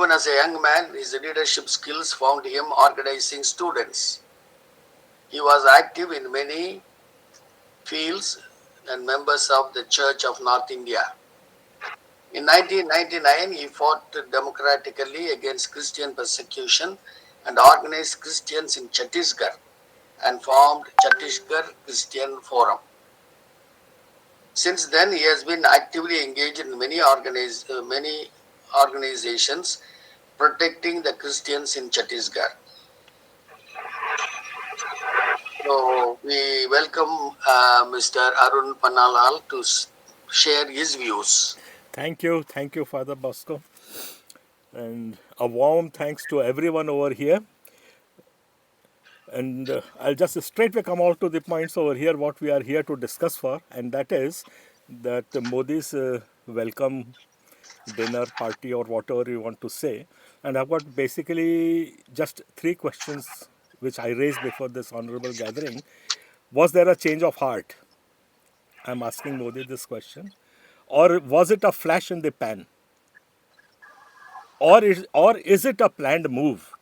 Even as a young man, his leadership skills found him organizing students. He was active in many fields and members of the Church of North India. In 1999, he fought democratically against Christian persecution and organized Christians in Chhattisgarh and formed Chhattisgarh Christian Forum. Since then, he has been actively engaged in many organizations protecting the Christians in Chhattisgarh. So we welcome Mr. Arun Panalal to share his views. Thank you, Father Bosco, and a warm thanks to everyone over here. And I'll just straightway come out to the points over here what we are here to discuss for, and that is that Modi's welcome dinner party or whatever you want to say. And I've got basically just three questions which I raised before this honorable gathering. Was there a change of heart? I'm asking Modi this question. Or was it a flash in the pan? Or is it a planned move?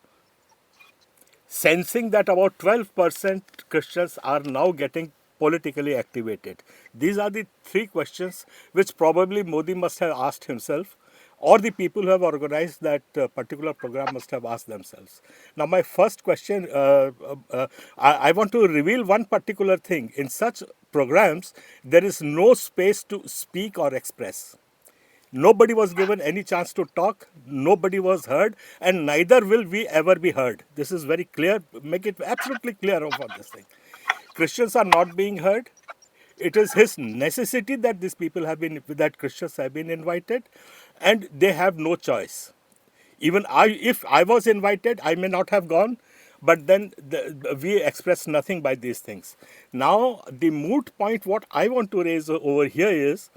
Sensing that about 12% Christians are now getting politically activated. These are the three questions which probably Modi must have asked himself, or the people who have organized that particular program must have asked themselves. Now, my first question, I want to reveal one particular thing. In such programs, there is no space to speak or express. Nobody was given any chance to talk, nobody was heard, and neither will we ever be heard. This is very clear, make it absolutely clear about this thing. Christians are not being heard. It is his necessity that these people have been, that Christians have been invited, and they have no choice. Even if I was invited, I may not have gone, but then we express nothing by these things. Now, the moot point, what I want to raise over here is,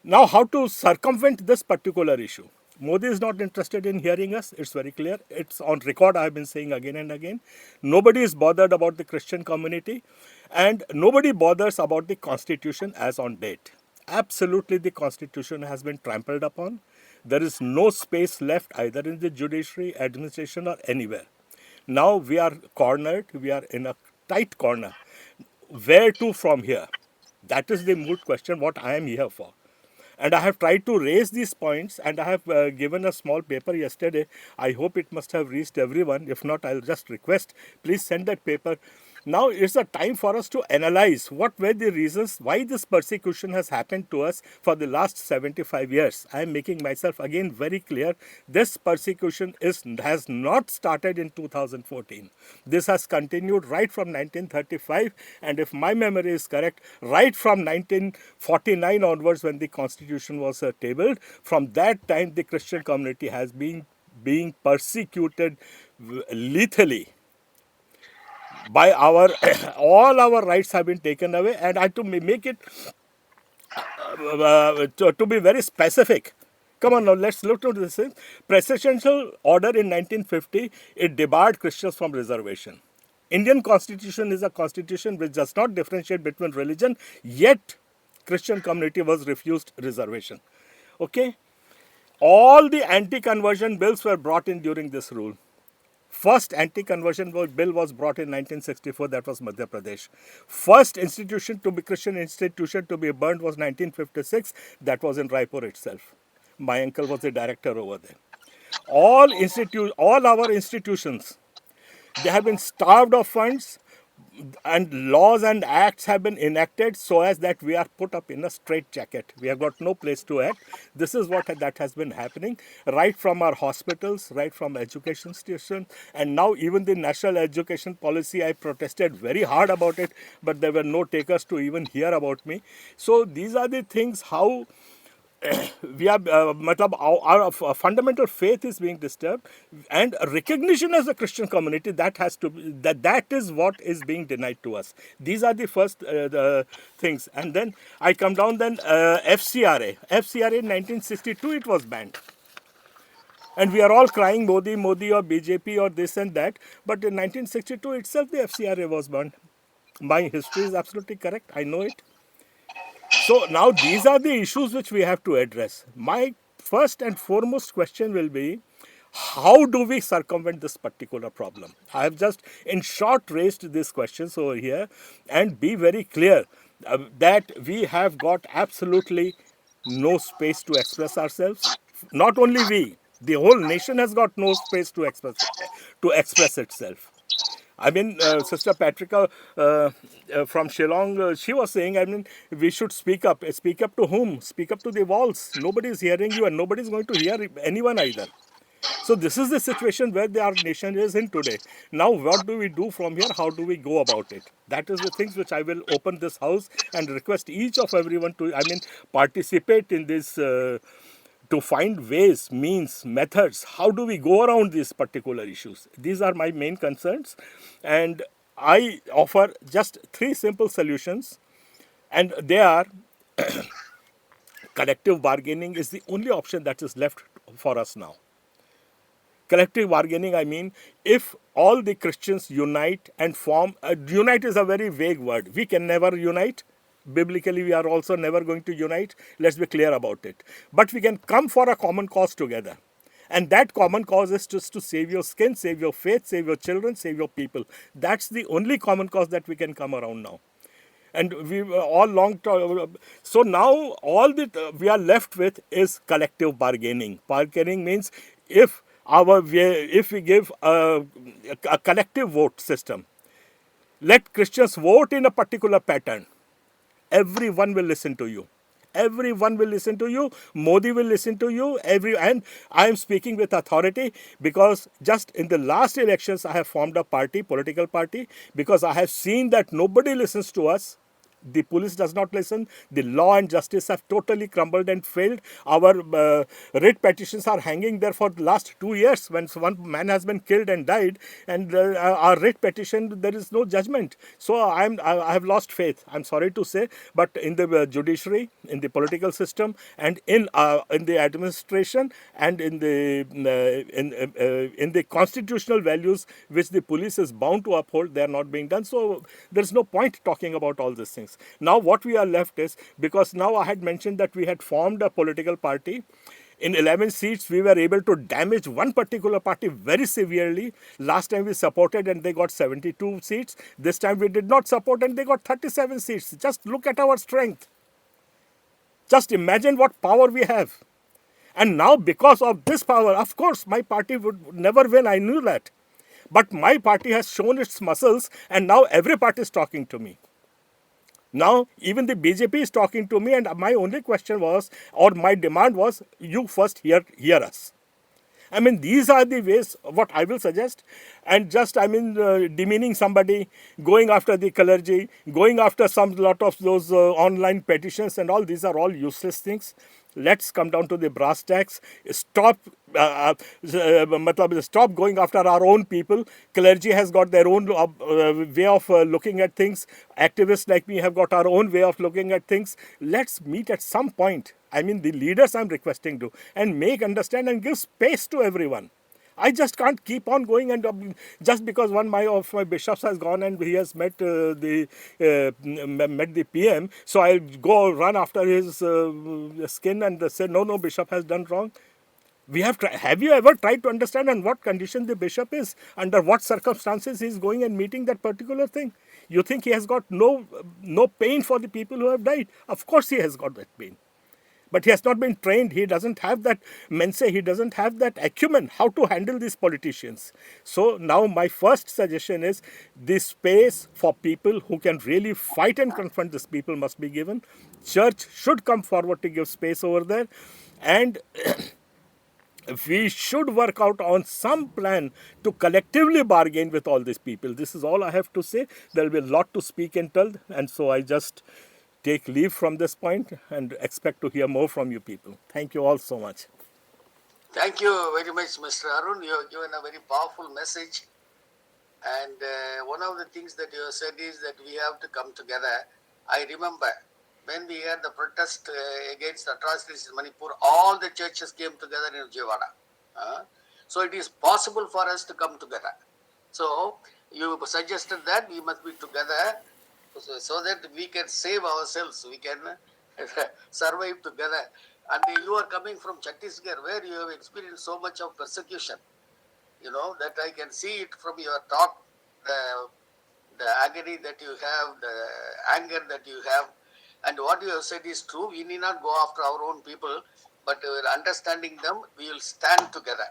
now how to circumvent this particular issue. Modi is not interested in hearing us. It's very clear. It's on record. I've been saying again and again. Nobody is bothered about the Christian community, and nobody bothers about the constitution as on date. Absolutely, the constitution has been trampled upon. There is no space left either in the judiciary, administration, or anywhere. Now we are cornered. We are in a tight corner. Where to from here? That is the moot question, what I am here for. And I have tried to raise these points, and I have given a small paper yesterday. I hope it must have reached everyone. If not, I'll just request, please send that paper. Now it's a time for us to analyze what were the reasons why this persecution has happened to us for the last 75 years. I am making myself again very clear. This persecution has not started in 2014. This has continued right from 1935, and if my memory is correct, right from 1949 onwards, when the constitution was tabled. From that time, the Christian community has been being persecuted lethally by our all our rights have been taken away. And I to make it to be very specific. Come on now, let's look at this thing. Presidential order in 1950, it debarred Christians from reservation. Indian constitution is a constitution which does not differentiate between religion, yet Christian community was refused reservation. Okay? All the anti-conversion bills were brought in during this rule. First anti-conversion bill was brought in 1964, that was Madhya Pradesh. First Christian institution to be burned was 1956, that was in Raipur itself. My uncle was the director over there. All our institutions, they have been starved of funds, and laws and acts have been enacted so as that we are put up in a straitjacket. We have got no place to act. This is what that has been happening right from our hospitals, right from education institutions, and now even the national education policy. I protested very hard about it, but there were no takers to even hear about me. So these are the things how we are, our fundamental faith is being disturbed, and recognition as a Christian community, that has to be, that is what is being denied to us. These are the first the things, and then I come down. Then FCRA in 1962 it was banned. And we are all crying Modi or BJP or this and that. But in 1962 itself, the FCRA was banned. My history is absolutely correct. I know it. So now these are the issues which we have to address. My first and foremost question will be, How do we circumvent this particular problem? I have just, in short, raised these questions over here, and be very clear that we have got absolutely no space to express ourselves. Not only we, the whole nation has got no space to express itself. I mean, Sister Patricia from Shillong, she was saying, I mean, we should speak up. Speak up to whom? Speak up to the walls. Nobody is hearing you, and nobody is going to hear anyone either. So this is the situation where our nation is in today. Now, what do we do from here? How do we go about it? That is the things which I will open this house and request each of everyone to, I mean, participate in this. To find ways, means, methods, how do we go around these particular issues? These are my main concerns, and I offer just three simple solutions, and they are: collective bargaining is the only option that is left for us now. Collective bargaining, I mean, if all the Christians unite and form, unite is a very vague word. We can never unite. Biblically, we are also never going to unite. Let's be clear about it. But we can come for a common cause together. And that common cause is just to save your skin, save your faith, save your children, save your people. That's the only common cause that we can come around now. And we were all long so now all that we are left with is collective bargaining means if if we give a collective vote system, let Christians vote in a particular pattern, everyone will listen to you. Everyone will listen to you. Modi will listen to you. And I am speaking with authority because just in the last elections I have formed a party, political party, because I have seen that nobody listens to us. The police does not listen. The law and justice have totally crumbled and failed. Our writ petitions are hanging there for the last 2 years when one man has been killed and died, and our writ petition, there is no judgment. So I have lost faith. I'm sorry to say, but in the judiciary, in the political system, and in the administration, and in the constitutional values which the police is bound to uphold, they are not being done. So there's no point talking about all these things. Now what we are left is, because now I had mentioned that we had formed a political party. In 11 seats, we were able to damage one particular party very severely. Last time we supported and they got 72 seats. This time we did not support and they got 37 seats. Just look at our strength. Just imagine what power we have. And now, because of this power, of course, my party would never win. I knew that. But my party has shown its muscles, and now every party is talking to me. Now, even the BJP is talking to me, and my only question was, or my demand was, you first hear us. I mean, these are the ways what I will suggest. And just, I mean, demeaning somebody, going after the clergy, going after some lot of those online petitions and all, these are all useless things. Let's come down to the brass tacks. Stop going after our own people. Clergy has got their own way of looking at things. Activists like me have got our own way of looking at things. Let's meet at some point. I mean, the leaders I'm requesting to, and make understand and give space to everyone. I just can't keep on going, and just because one of my bishops has gone and he has met met the PM, so I'll go run after his skin and say no, bishop has done wrong. We have you ever tried to understand on what condition the bishop is, under what circumstances he's going and meeting that particular thing? You think he has got no pain for the people who have died? Of course he has got that pain. But he has not been trained. He doesn't have that mense. He doesn't have that acumen how to handle these politicians. So now my first suggestion is the space for people who can really fight and confront these people must be given. Church should come forward to give space over there. And we should work out on some plan to collectively bargain with all these people. This is all I have to say. There will be a lot to speak and tell, and so I just take leave from this point and expect to hear more from you people. Thank you all so much. Thank you very much, Mr. Arun. You have given a very powerful message. And one of the things that you have said is that we have to come together. I remember when we had the protest against atrocities in Manipur, all the churches came together in Vijayawada. So it is possible for us to come together. So you suggested that we must be together so that we can save ourselves, we can survive together. And you are coming from Chhattisgarh, where you have experienced so much of persecution. That I can see it from your talk, the, the agony that you have, the anger that you have. And what you have said is true. We need not go after our own people, but understanding them, we will stand together.